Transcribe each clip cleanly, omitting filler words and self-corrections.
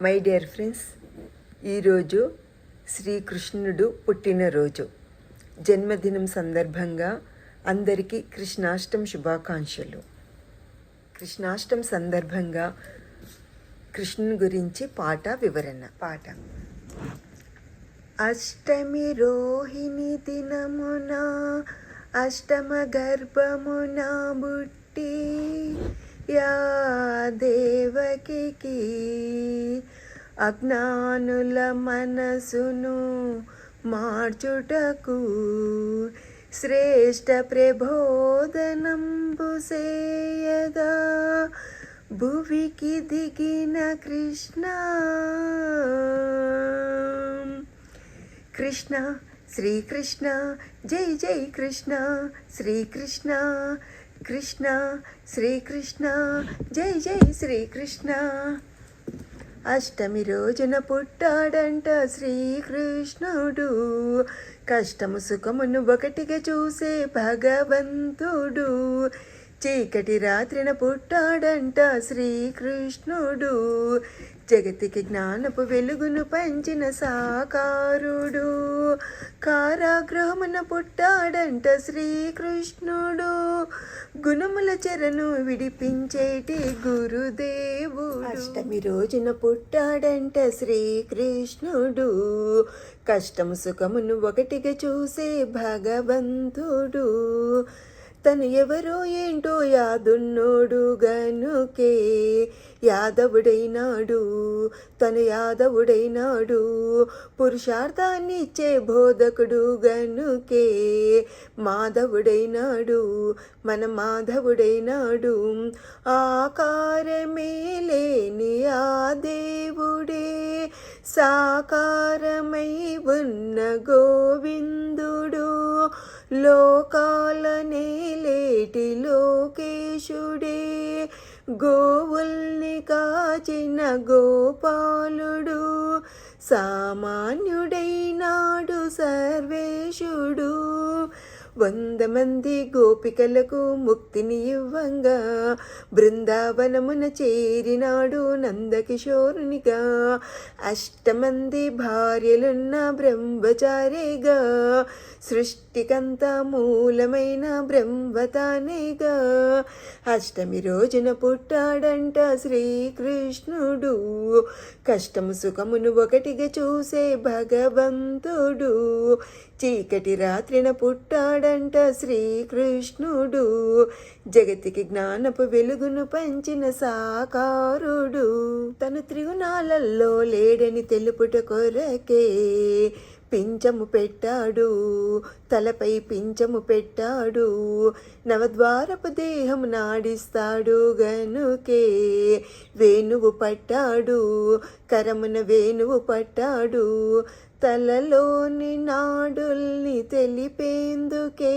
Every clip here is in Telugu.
మై డియర్ ఫ్రెండ్స్, ఈరోజు శ్రీకృష్ణుడు పుట్టినరోజు. జన్మదినం సందర్భంగా అందరికీ కృష్ణాష్టమి శుభాకాంక్షలు. కృష్ణాష్టమి సందర్భంగా కృష్ణుని గురించి పాట. అష్టమి రోహిణి దినమున అష్టమ గర్భమున బుట్టి యా దేవకికి అజ్ఞానుల మనసును మార్చుటకు శ్రేష్ఠ ప్రబోధనంబు సేయగా భువికి దిగిన కృష్ణ కృష్ణ శ్రీకృష్ణ జై జై కృష్ణ శ్రీకృష్ణ కృష్ణ శ్రీకృష్ణ జై జై శ్రీకృష్ణ. అష్టమి రోజున పుట్టాడంట శ్రీకృష్ణుడు, కష్టము సుఖమును ఒకటిగా చూసే భగవంతుడు. చీకటి రాత్రిన పుట్టాడంట శ్రీకృష్ణుడు, జగతికి జ్ఞానపు వెలుగును పంచిన సాకారుడు. కారాగృహమున పుట్టాడంట శ్రీకృష్ణుడు, గుణముల చెరను విడిపించేటి గురుదేవుడు. అష్టమి రోజున పుట్టాడంట శ్రీకృష్ణుడు, కష్టము సుఖమును ఒకటిగా చూసే భగవంతుడు. తను ఎవరో ఏంటో యాదున్నోడు గనుకే యాదవుడైనాడు, తను యాదవుడైనాడు. పురుషార్థాన్ని ఇచ్చే బోధకుడు గనుకే మాధవుడైనాడు, మన మాధవుడైనాడు. ఆకారమే లేని ఆ దేవుడే సాకారమై ఉన్న గోవిందుడు, లోకాల నేలేటి లోకేశుడే గోవుల్ని కాచిన గోపాలుడు. సామాన్యుడైనాడు సర్వేశుడు, 100 మంది గోపికలకు ముక్తిని ఇవ్వంగా బృందావనమున చేరినాడు నందకిశోరునిగా. 8 మంది భార్యలున్న బ్రహ్మచారిగా, సృష్టికంతా మూలమైన బ్రహ్మతానేగా. అష్టమి రోజున పుట్టాడంట శ్రీకృష్ణుడు, కష్టము సుఖమును ఒకటిగా చూసే భగవంతుడు. చీకటి రాత్రిన పుట్టాడంట శ్రీకృష్ణుడు, జగతికి జ్ఞానపు వెలుగును పంచిన సాకారుడు. తను త్రిగుణాలలో లేడని తెలుపుట కొరకే పించము పెట్టాడు, తలపై పించము పెట్టాడు. నవద్వారపు దేహము నాడిస్తాడు గనుకే వేణువు పట్టాడు, కరమున వేణువు పట్టాడు. తలలోని నాడుల్ని తెలిపేందుకే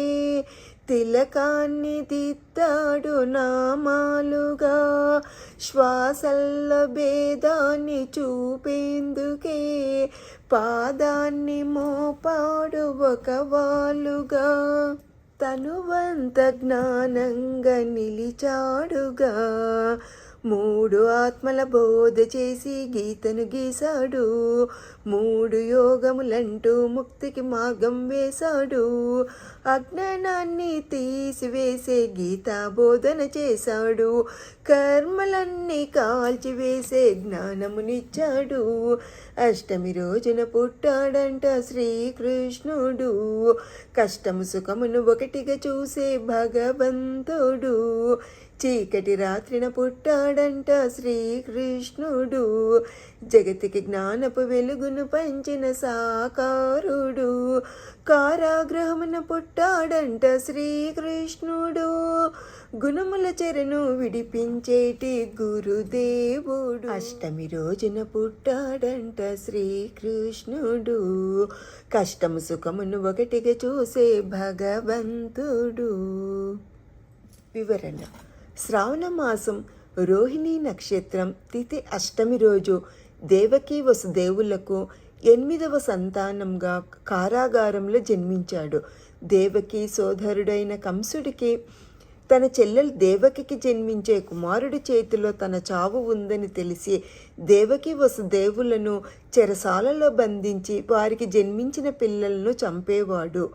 తిలకాన్ని దిద్దాడు నామాలుగా. శ్వాసల్ల భేదాన్ని చూపేందుకే పాదాన్ని మోపాడు ఒక వాలుగా. తనువంత జ్ఞానంగా నిలిచాడుగా, 3 ఆత్మల బోధ చేసి గీతను గీశాడు. 3 యోగములంటూ ముక్తికి మార్గం వేశాడు. అజ్ఞానాన్ని తీసివేసే గీతా బోధన చేశాడు. కర్మలన్నీ కాల్చివేసే జ్ఞానమునిచ్చాడు. అష్టమి రోజున పుట్టాడంట శ్రీకృష్ణుడు, కష్టము సుఖమును ఒకటిగా చూసే భగవంతుడు. చీకటి రాత్రిన పుట్టాడంట శ్రీకృష్ణుడు, జగతికి జ్ఞానపు వెలుగును పంచిన సాకారుడు. కారాగృహమున పుట్టాడంట శ్రీకృష్ణుడు, గుణముల చెరను విడిపించేటి గురుదేవుడు. అష్టమి రోజున పుట్టాడంట శ్రీకృష్ణుడు, కష్టము సుఖమును ఒకటిగా చూసే భగవంతుడు. వివరణ: శ్రావణ మాసం రోహిణీ నక్షత్రం తిథి అష్టమి రోజు దేవకీ వసుదేవులకు 8వ సంతానంగా కారాగారంలో జన్మించాడు. దేవకీ సోదరుడైన కంసుడికి తన చెల్లెలు దేవకికి జన్మించే కుమారుడి చేతిలో తన చావు ఉందని తెలిసి దేవకి వసుదేవులను చెరసాలలో బంధించి వారికి జన్మించిన పిల్లలను చంపేవాడు.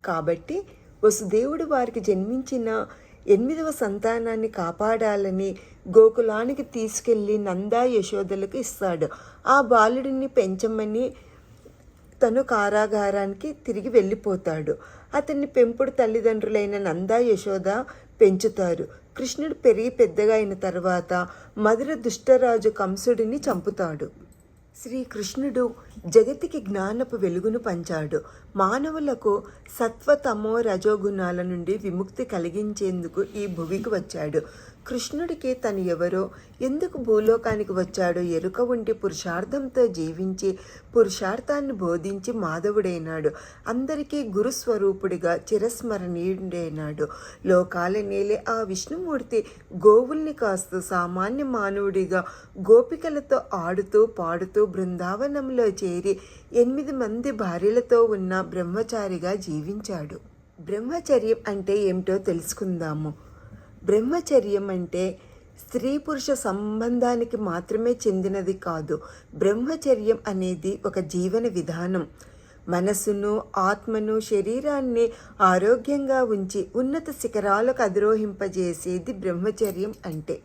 కాబట్టి వసుదేవుడు వారికి జన్మించిన 8వ సంతానాన్ని కాపాడాలని గోకులానికి తీసుకెళ్లి నందా యశోదలకు ఇస్తాడు. ఆ బాలుడిని పెంచమని తను కారాగారానికి తిరిగి వెళ్ళిపోతాడు. అతన్ని పెంపుడు తల్లిదండ్రులైన నందా యశోద పెంచుతారు. కృష్ణుడు పెరిగి పెద్దగా అయిన తర్వాత మధుర దుష్టరాజు కంసుడిని చంపుతాడు. శ్రీకృష్ణుడు జగతికి జ్ఞానపు వెలుగును పంచాడు. మానవులకు సత్వ తమో రజోగుణాల నుండి విముక్తి కలిగించేందుకు ఈ భువికి వచ్చాడు. కృష్ణుడికి తను ఎవరో, ఎందుకు భూలోకానికి వచ్చాడో ఎరుక ఉండి పురుషార్థంతో జీవించి పురుషార్థాన్ని బోధించి మాధవుడైనాడు. అందరికీ గురుస్వరూపుడిగా చిరస్మరణీయుడైనాడు. లోకాల నేలే ఆ విష్ణుమూర్తి గోవుల్ని కాస్తూ సామాన్య మానవుడిగా గోపికలతో ఆడుతూ పాడుతూ బృందావనంలో చేరి 8 మంది భార్యలతో ఉన్న బ్రహ్మచారిగా జీవించాడు. బ్రహ్మచర్యం అంటే ఏమిటో తెలుసుకుందాము. బ్రహ్మచర్యం అంటే స్త్రీ పురుష సంబంధానికి మాత్రమే చెందినది కాదు. బ్రహ్మచర్యం అనేది ఒక జీవన విధానం. మనసును, ఆత్మను, శరీరాన్ని ఆరోగ్యంగా ఉంచి ఉన్నత శిఖరాలకు అధిరోహింపజేసేది బ్రహ్మచర్యం అంటే.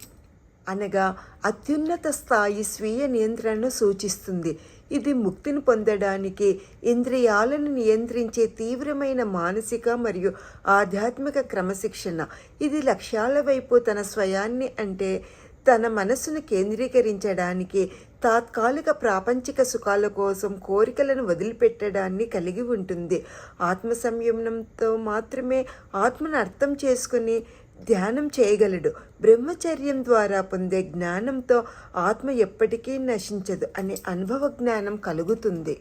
అనగా అత్యున్నత స్థాయి స్వీయ నియంత్రణను సూచిస్తుంది. ఇది ముక్తిని పొందడానికి ఇంద్రియాలను నియంత్రించే తీవ్రమైన మానసిక మరియు ఆధ్యాత్మిక క్రమశిక్షణ. ఇది లక్ష్యాల వైపు తన స్వయాన్ని అంటే తన మనస్సును కేంద్రీకరించడానికి, తాత్కాలిక ప్రాపంచిక సుఖాల కోసం కోరికలను వదిలిపెట్టడాన్ని కలిగి ఉంటుంది. ఆత్మ సంయమనంతో మాత్రమే ఆత్మను అర్థం చేసుకుని ధ్యానం చేయగలడు. బ్రహ్మచర్యం ద్వారా పొందే జ్ఞానంతో ఆత్మ ఎప్పటికీ నశించదు అనే అనుభవ జ్ఞానం కలుగుతుంది.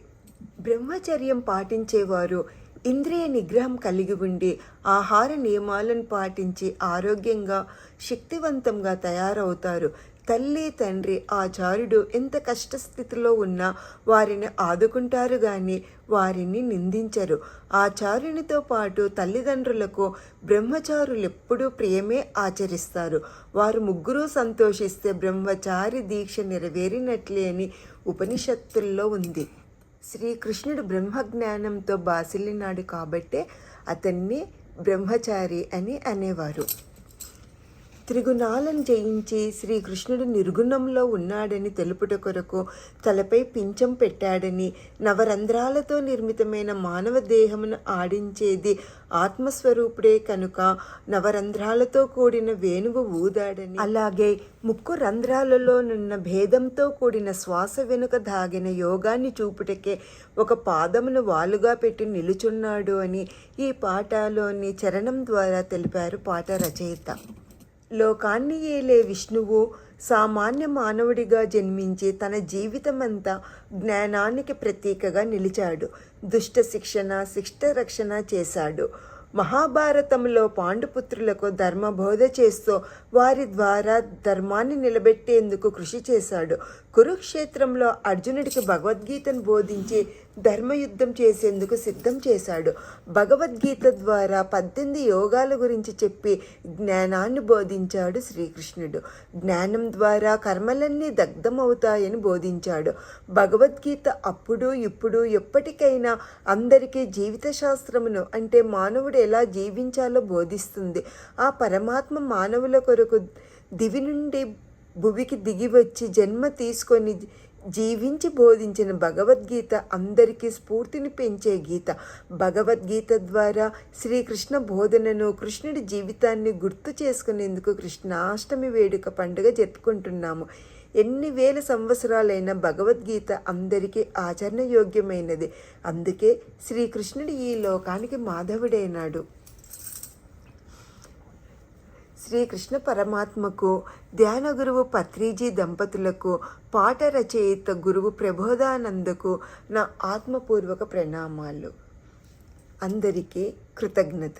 బ్రహ్మచర్యం పాటించేవారు ఇంద్రియ నిగ్రహం కలిగి ఉండి ఆహార నియమాలను పాటించి ఆరోగ్యంగా, శక్తివంతంగా తయారవుతారు. తల్లి, తండ్రి, ఆచార్యుడు ఎంత కష్టస్థితిలో ఉన్నా వారిని ఆదుకుంటారు కానీ వారిని నిందించరు. ఆచార్యునితో పాటు తల్లిదండ్రులకు బ్రహ్మచారులు ఎప్పుడూ ప్రియమే ఆచరిస్తారు. వారు ముగ్గురు సంతోషిస్తే బ్రహ్మచారి దీక్ష నెరవేరినట్లే అని ఉపనిషత్తుల్లో ఉంది. శ్రీకృష్ణుడు బ్రహ్మజ్ఞానంతో బాసిల్లినాడు కాబట్టే అతన్ని బ్రహ్మచారి అని అనేవారు. త్రిగుణాలను జయించి శ్రీకృష్ణుడు నిర్గుణంలో ఉన్నాడని తెలుపుట కొరకు తలపై పించం పెట్టాడని, నవరంధ్రాలతో నిర్మితమైన మానవ దేహమును ఆడించేది ఆత్మస్వరూపుడే కనుక నవరంధ్రాలతో కూడిన వేణువు ఊదాడని, అలాగే ముక్కు రంధ్రాలలోనున్న భేదంతో కూడిన శ్వాస వెనుక దాగిన యోగాన్ని చూపుటకే ఒక పాదమును వాలుగా పెట్టి నిలుచున్నాడు అని ఈ పాటలోని చరణం ద్వారా తెలిపారు పాట రచయిత. లోకాన్ని ఏలే విష్ణువు సామాన్య మానవుడిగా జన్మించి తన జీవితమంతా జ్ఞానానికి ప్రతీకగా నిలిచాడు. దుష్ట శిక్షణ, శిష్ట రక్షణ చేశాడు. మహాభారతంలో పాండుపుత్రులకు ధర్మబోధ చేస్తూ వారి ద్వారా ధర్మాన్ని నిలబెట్టేందుకు కృషి చేశాడు. కురుక్షేత్రంలో అర్జునుడికి భగవద్గీతను బోధించి ధర్మయుద్ధం చేసేందుకు సిద్ధం చేశాడు. భగవద్గీత ద్వారా 18 యోగాల గురించి చెప్పి జ్ఞానాన్ని బోధించాడు శ్రీకృష్ణుడు. జ్ఞానం ద్వారా కర్మలన్నీ దగ్ధమవుతాయని బోధించాడు. భగవద్గీత అప్పుడు ఇప్పుడు ఎప్పటికైనా అందరికీ జీవిత శాస్త్రమును అంటే మానవుడు ఎలా జీవించాలో బోధిస్తుంది. ఆ పరమాత్మ మానవుల కొరకు దివి నుండి భువికి దిగి వచ్చి జన్మ తీసుకొని జీవించి బోధించిన భగవద్గీత అందరికీ స్ఫూర్తిని పెంచే గీత. భగవద్గీత ద్వారా శ్రీకృష్ణ బోధనను, కృష్ణుడి జీవితాన్ని గుర్తు చేసుకునేందుకు కృష్ణాష్టమి వేడుక పండుగ జరుపుకుంటున్నాము. ఎన్ని వేల సంవత్సరాలైన భగవద్గీత అందరికీ ఆచరణయోగ్యమైనది. అందుకే శ్రీకృష్ణుడు ఈ లోకానికి మాధవుడైనాడు. శ్రీకృష్ణ పరమాత్మకు, ధ్యాన గురువు పత్రిజీ దంపతులకు, పాట రచయిత గురువు ప్రబోధానందకు నా ఆత్మపూర్వక ప్రణామాలు. అందరికీ కృతజ్ఞత.